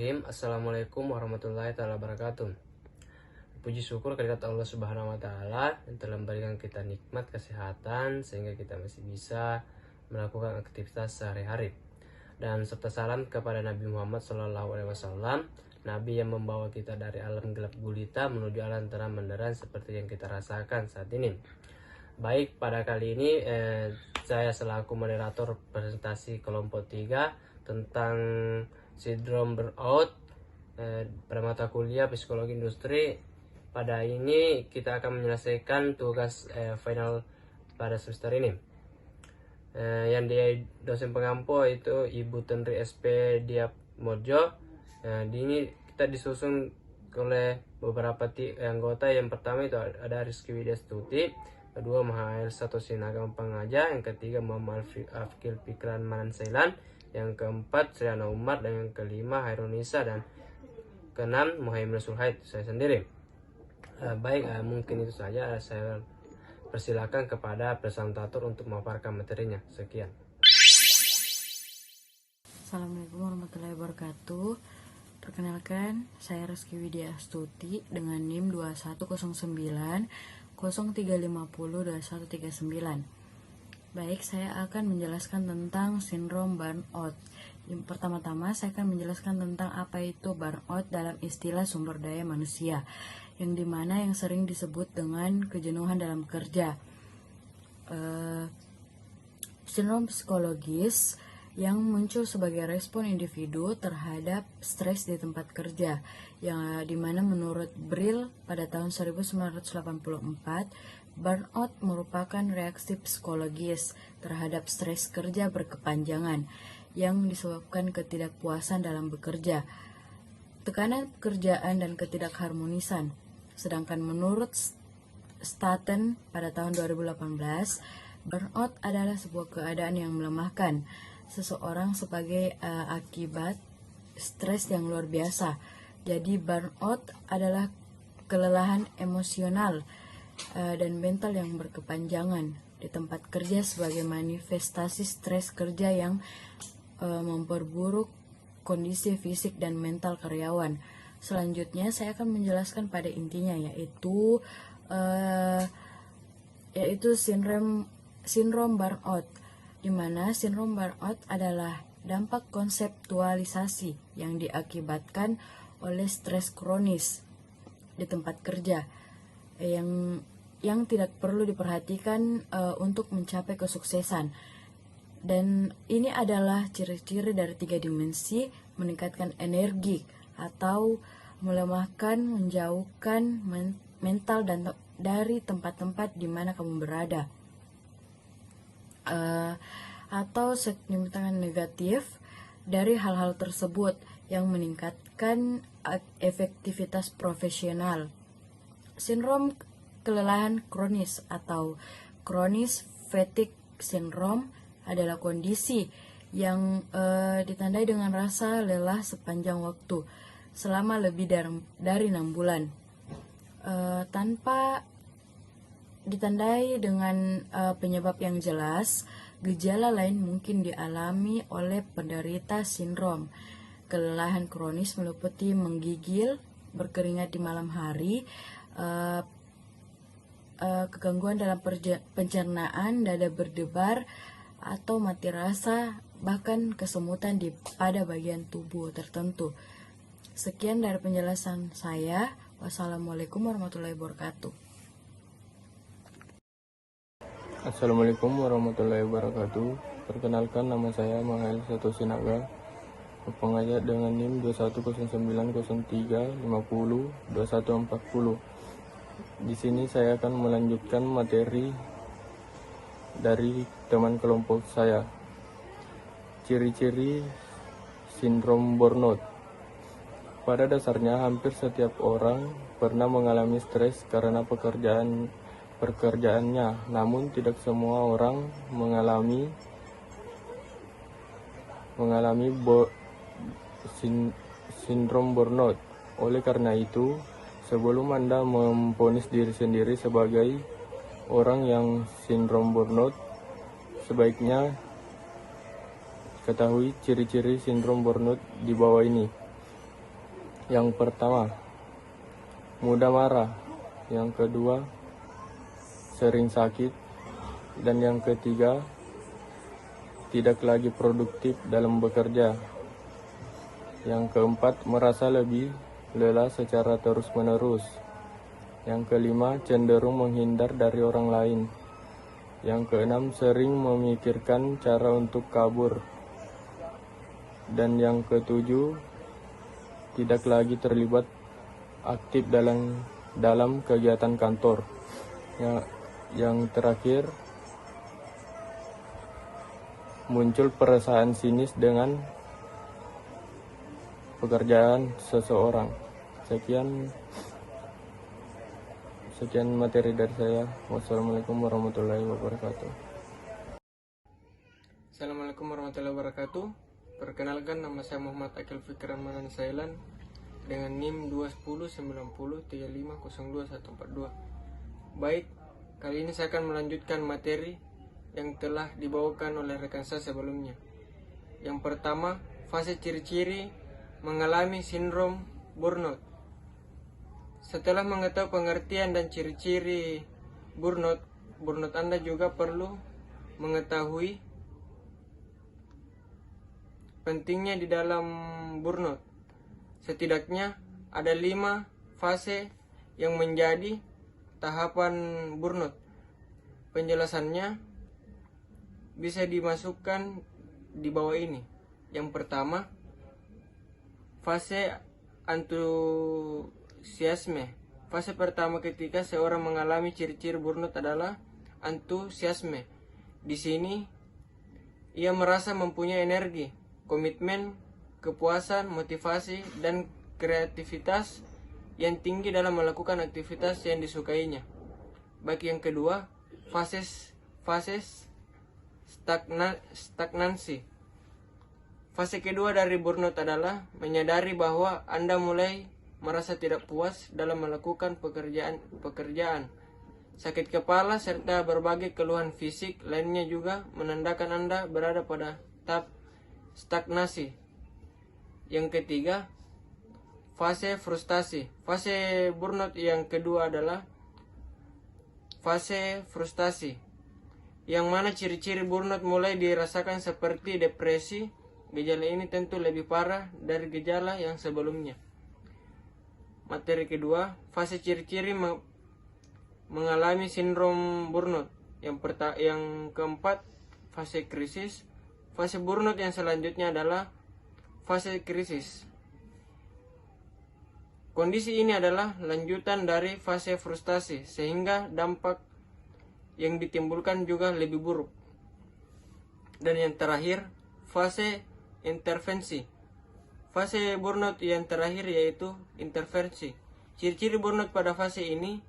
Bismillahirrahmanirrahim. Assalamualaikum warahmatullahi wabarakatuh. Puji syukur kehadirat Allah Subhanahu wa Ta'ala yang telah memberikan kita nikmat kesehatan sehingga kita masih bisa melakukan aktivitas sehari-hari. Dan serta salam kepada Nabi Muhammad SAW, Nabi yang membawa kita dari alam gelap gulita menuju alam terang benderang seperti yang kita rasakan saat ini. Baik, pada kali ini saya selaku moderator presentasi kelompok 3 tentang sindrom burnout pada mata kuliah psikologi industri. Pada ini kita akan menyelesaikan tugas final pada semester ini. Yang dia dosen pengampu itu Ibu Tenri SP Diap Mojo. Di ini kita disusun oleh beberapa anggota. Yang pertama itu ada Rizky Widya Stuti, kedua Mahael Satoshi Nagam Pangaja, yang ketiga Muhammad Afkil Pikran Manansailan, yang keempat Sriana Umar, dan yang kelima Hairunisa, dan keenam Muhammad Sulhaid, saya sendiri. Baik, mungkin itu saja. Saya persilakan kepada presentator untuk memaparkan materinya. Sekian. Assalamualaikum warahmatullahi wabarakatuh. Perkenalkan, saya Rizky Widya Stuti dengan NIM 2109 0350 2139. Baik, saya akan menjelaskan tentang sindrom burnout. Pertama-tama saya akan menjelaskan tentang apa itu burnout dalam istilah sumber daya manusia, yang dimana yang sering disebut dengan kejenuhan dalam kerja. Sindrom psikologis yang muncul sebagai respon individu terhadap stres di tempat kerja, yang dimana menurut Brill pada tahun 1984, burnout merupakan reaksi psikologis terhadap stres kerja berkepanjangan yang disebabkan ketidakpuasan dalam bekerja, tekanan pekerjaan, dan ketidakharmonisan. Sedangkan menurut Staten pada tahun 2018, burnout adalah sebuah keadaan yang melemahkan seseorang sebagai akibat stres yang luar biasa. Jadi burnout adalah kelelahan emosional dan mental yang berkepanjangan di tempat kerja sebagai manifestasi stres kerja yang memperburuk kondisi fisik dan mental karyawan. Selanjutnya saya akan menjelaskan pada intinya, yaitu sindrom burnout, di mana sindrom burnout adalah dampak konseptualisasi yang diakibatkan oleh stres kronis di tempat kerja yang tidak perlu diperhatikan untuk mencapai kesuksesan. Dan ini adalah ciri-ciri dari 3 dimensi: meningkatkan energi atau melemahkan, menjauhkan mental dan dari tempat-tempat di mana kamu berada, atau signifikan negatif dari hal-hal tersebut yang meningkatkan efektivitas profesional. Sindrom kelelahan kronis atau chronic fatigue syndrome adalah kondisi yang ditandai dengan rasa lelah sepanjang waktu selama lebih dari 6 bulan, tanpa ditandai dengan penyebab yang jelas. Gejala lain mungkin dialami oleh penderita sindrom kelelahan kronis meliputi menggigil, berkeringat di malam hari, kegangguan dalam pencernaan, dada berdebar atau mati rasa, bahkan kesemutan pada bagian tubuh tertentu. Sekian dari penjelasan saya. Wassalamualaikum warahmatullahi wabarakatuh. Assalamualaikum warahmatullahi wabarakatuh. Perkenalkan, nama saya Mahael Satoshi Naga, pengajar dengan NIM 210903502140. Di sini saya akan melanjutkan materi dari teman kelompok saya. Ciri-ciri sindrom burnout. Pada dasarnya hampir setiap orang pernah mengalami stres karena pekerjaannya, namun tidak semua orang mengalami sindrom burnout. Oleh karena itu, sebelum Anda memvonis diri sendiri sebagai orang yang sindrom burnout, sebaiknya ketahui ciri-ciri sindrom burnout di bawah ini. Yang pertama, mudah marah. Yang kedua, sering sakit. Dan yang ketiga, tidak lagi produktif dalam bekerja. Yang keempat, merasa lebih lelah secara terus-menerus. Yang kelima, cenderung menghindar dari orang lain. Yang keenam, sering memikirkan cara untuk kabur. Dan yang ketujuh, tidak lagi terlibat aktif dalam kegiatan kantor. Yang terakhir, muncul perasaan sinis dengan pekerjaan seseorang. Sekian materi dari saya. Wassalamualaikum warahmatullahi wabarakatuh. Assalamualaikum warahmatullahi wabarakatuh. Perkenalkan, nama saya Muhammad Akil Fikran Manan Sailan dengan NIM 21090350214. Baik, kali ini saya akan melanjutkan materi yang telah dibawakan oleh rekan saya sebelumnya. Yang pertama, fase ciri-ciri mengalami sindrom burnout. Setelah mengetahui pengertian dan ciri-ciri burnout Anda juga perlu mengetahui pentingnya di dalam burnout. Setidaknya ada 5 fase yang menjadi tahapan burnout. Penjelasannya bisa dimasukkan di bawah ini. Yang pertama, fase antusiasme. Fase pertama ketika seorang mengalami ciri-ciri burnout adalah antusiasme. Di sini ia merasa mempunyai energi, komitmen, kepuasan, motivasi, dan kreativitas yang tinggi dalam melakukan aktivitas yang disukainya. Baik yang kedua, fase stagnansi. Fase kedua dari burnout adalah menyadari bahwa Anda mulai merasa tidak puas dalam melakukan pekerjaan. Sakit kepala serta berbagai keluhan fisik lainnya juga menandakan Anda berada pada tahap stagnasi. Yang ketiga, fase frustasi. Fase burnout yang kedua adalah fase frustasi, yang mana ciri-ciri burnout mulai dirasakan seperti depresi. Gejala ini tentu lebih parah dari gejala yang sebelumnya. Materi kedua, fase ciri-ciri mengalami sindrom burnout. Yang keempat, fase krisis. Fase burnout yang selanjutnya adalah fase krisis. Kondisi ini adalah lanjutan dari fase frustasi, sehingga dampak yang ditimbulkan juga lebih buruk. Dan yang terakhir, fase intervensi. Fase burnout yang terakhir yaitu intervensi. Ciri-ciri burnout pada fase ini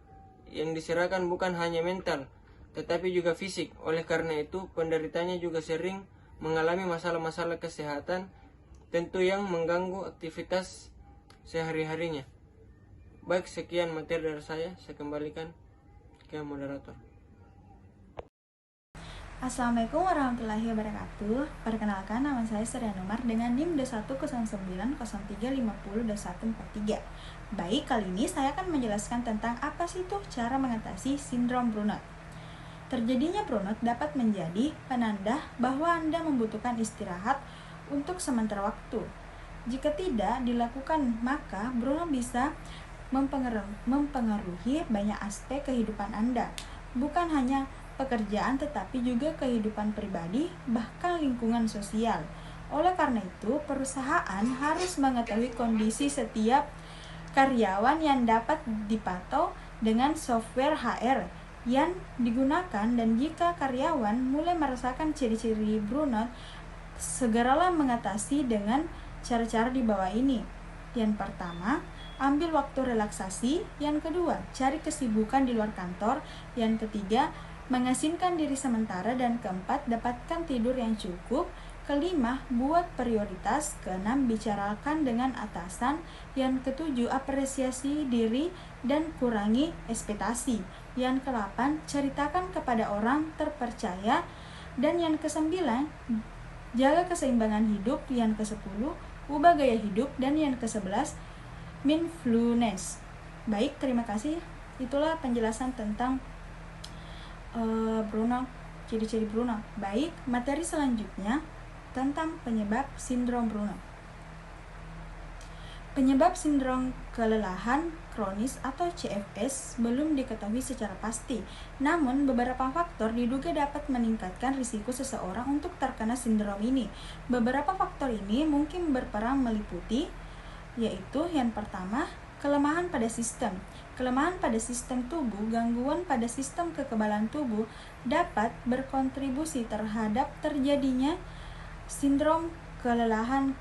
yang diserahkan bukan hanya mental, tetapi juga fisik. Oleh karena itu, penderitanya juga sering mengalami masalah-masalah kesehatan, tentu yang mengganggu aktivitas sehari-harinya. Baik, sekian materi dari saya kembalikan ke moderator. Assalamualaikum warahmatullahi wabarakatuh. Perkenalkan, nama saya Surya Numar dengan NIM 210903502143. Baik, kali ini saya akan menjelaskan tentang apa sih itu cara mengatasi sindrom burnout. Terjadinya burnout dapat menjadi penanda bahwa Anda membutuhkan istirahat untuk sementara waktu. Jika tidak dilakukan, maka burnout bisa mempengaruhi banyak aspek kehidupan Anda, bukan hanya pekerjaan tetapi juga kehidupan pribadi, bahkan lingkungan sosial. Oleh karena itu, perusahaan harus mengetahui kondisi setiap karyawan yang dapat dipantau dengan software HR yang digunakan, dan jika karyawan mulai merasakan ciri-ciri burnout, segeralah mengatasi dengan cara-cara di bawah ini. Yang pertama, ambil waktu relaksasi. Yang kedua, cari kesibukan di luar kantor. Yang ketiga, mengasingkan diri sementara. Dan keempat, dapatkan tidur yang cukup. Kelima, buat prioritas. Keenam, bicarakan dengan atasan. Yang ketujuh, apresiasi diri dan kurangi ekspektasi. Yang kedelapan, ceritakan kepada orang terpercaya. Dan yang kesembilan, jaga keseimbangan hidup. Yang kesepuluh, ubah gaya hidup. Dan yang kesebelas, mindfulness. Baik, terima kasih. Itulah penjelasan tentang burnout, ciri-ciri burnout. Baik, materi selanjutnya tentang penyebab sindrom burnout. Penyebab sindrom kelelahan kronis atau CFS belum diketahui secara pasti. Namun, beberapa faktor diduga dapat meningkatkan risiko seseorang untuk terkena sindrom ini. Beberapa faktor ini mungkin berperan meliputi, yaitu yang pertama, kelemahan pada sistem. Kelemahan pada sistem tubuh, gangguan pada sistem kekebalan tubuh dapat berkontribusi terhadap terjadinya sindrom kelelahan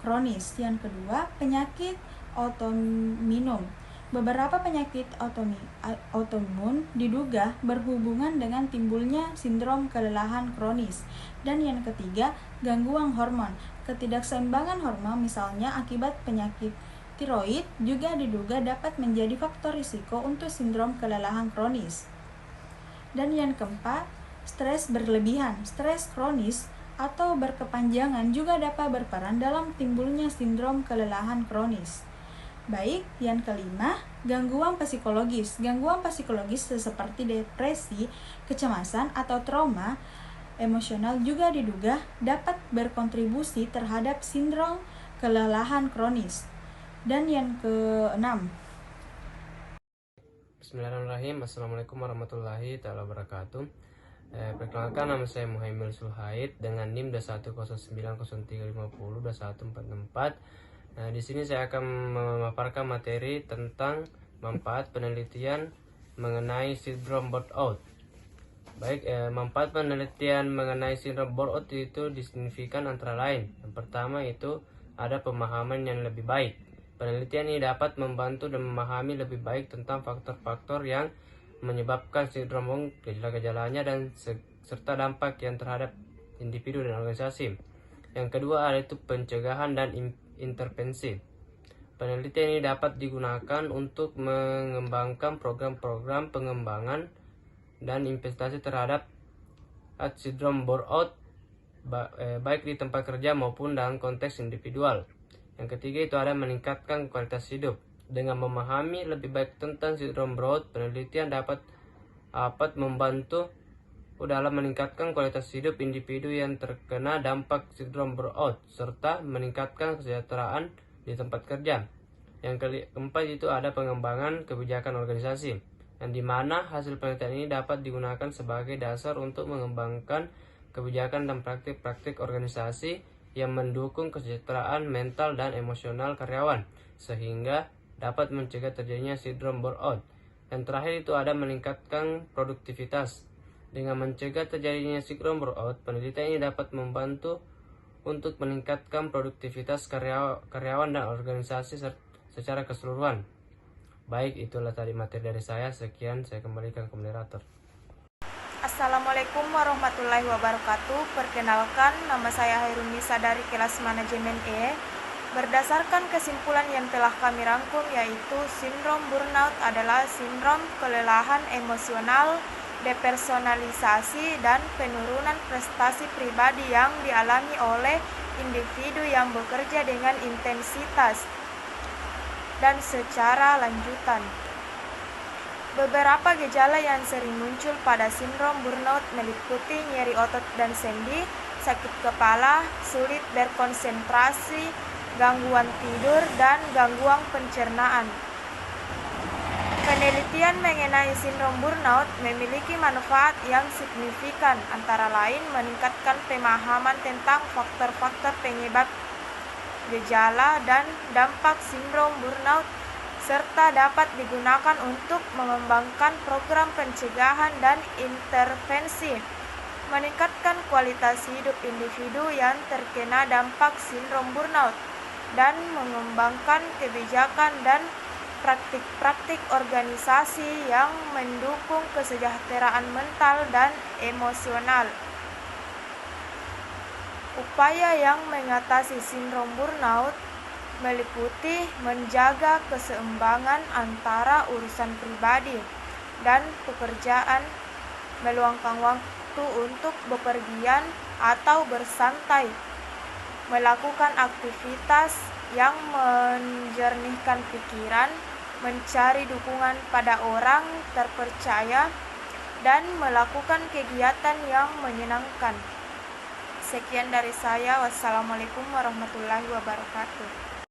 kronis. Yang kedua, penyakit autoimun. Beberapa penyakit autoimun diduga berhubungan dengan timbulnya sindrom kelelahan kronis. Dan yang ketiga, gangguan hormon. Ketidakseimbangan hormon misalnya akibat penyakit tiroid juga diduga dapat menjadi faktor risiko untuk sindrom kelelahan kronis. Dan yang keempat, stres berlebihan. Stres kronis atau berkepanjangan juga dapat berperan dalam timbulnya sindrom kelelahan kronis. Baik, yang kelima, gangguan psikologis. Gangguan psikologis seperti depresi, kecemasan, atau trauma emosional juga diduga dapat berkontribusi terhadap sindrom kelelahan kronis. Dan yang keenam, Bismillahirrahmanirrahim. Assalamualaikum warahmatullahi wabarakatuh. Perkenalkan, nama saya Muhammad Sulhaid dengan NIM 21093502144. Di sini saya akan memaparkan materi tentang manfaat penelitian mengenai sindrom burnout. Baik, manfaat penelitian mengenai sindrom burnout itu disignifikan antara lain. Yang pertama itu ada pemahaman yang lebih baik. Penelitian ini dapat membantu dan memahami lebih baik tentang faktor-faktor yang menyebabkan sindrom, gejala-gejalanya, dan serta dampak yang terhadap individu dan organisasi. Yang kedua ada itu pencegahan dan intervensi. Penelitian ini dapat digunakan untuk mengembangkan program-program pengembangan dan investasi terhadap sindrom burnout baik di tempat kerja maupun dalam konteks individual. Yang ketiga itu ada meningkatkan kualitas hidup. Dengan memahami lebih baik tentang sindrom burnout, penelitian dapat membantu dalam meningkatkan kualitas hidup individu yang terkena dampak sindrom burnout serta meningkatkan kesejahteraan di tempat kerja. Yang keempat itu ada pengembangan kebijakan organisasi, yang dimana hasil penelitian ini dapat digunakan sebagai dasar untuk mengembangkan kebijakan dan praktik-praktik organisasi yang mendukung kesejahteraan mental dan emosional karyawan, sehingga dapat mencegah terjadinya sindrom burnout. Yang terakhir itu ada meningkatkan produktivitas. Dengan mencegah terjadinya sindrom burnout, penelitian ini dapat membantu untuk meningkatkan produktivitas karyawan dan organisasi secara keseluruhan. Baik, itulah tadi materi dari saya. Sekian, saya kembalikan ke moderator. Assalamualaikum warahmatullahi wabarakatuh. Perkenalkan, nama saya Hairunisa dari kelas manajemen E. Berdasarkan kesimpulan yang telah kami rangkum, yaitu sindrom burnout adalah sindrom kelelahan emosional, depersonalisasi, dan penurunan prestasi pribadi yang dialami oleh individu yang bekerja dengan intensitas dan secara lanjutan. Beberapa gejala yang sering muncul pada sindrom burnout meliputi nyeri otot dan sendi, sakit kepala, sulit berkonsentrasi, gangguan tidur, dan gangguan pencernaan. Penelitian mengenai sindrom burnout memiliki manfaat yang signifikan, antara lain meningkatkan pemahaman tentang faktor-faktor penyebab gejala dan dampak sindrom burnout, serta dapat digunakan untuk mengembangkan program pencegahan dan intervensi, meningkatkan kualitas hidup individu yang terkena dampak sindrom burnout, dan mengembangkan kebijakan dan praktik-praktik organisasi yang mendukung kesejahteraan mental dan emosional. Upaya yang mengatasi sindrom burnout meliputi menjaga keseimbangan antara urusan pribadi dan pekerjaan, meluangkan waktu untuk bepergian atau bersantai, melakukan aktivitas yang menjernihkan pikiran, mencari dukungan pada orang terpercaya, dan melakukan kegiatan yang menyenangkan. Sekian dari saya. Wassalamualaikum warahmatullahi wabarakatuh.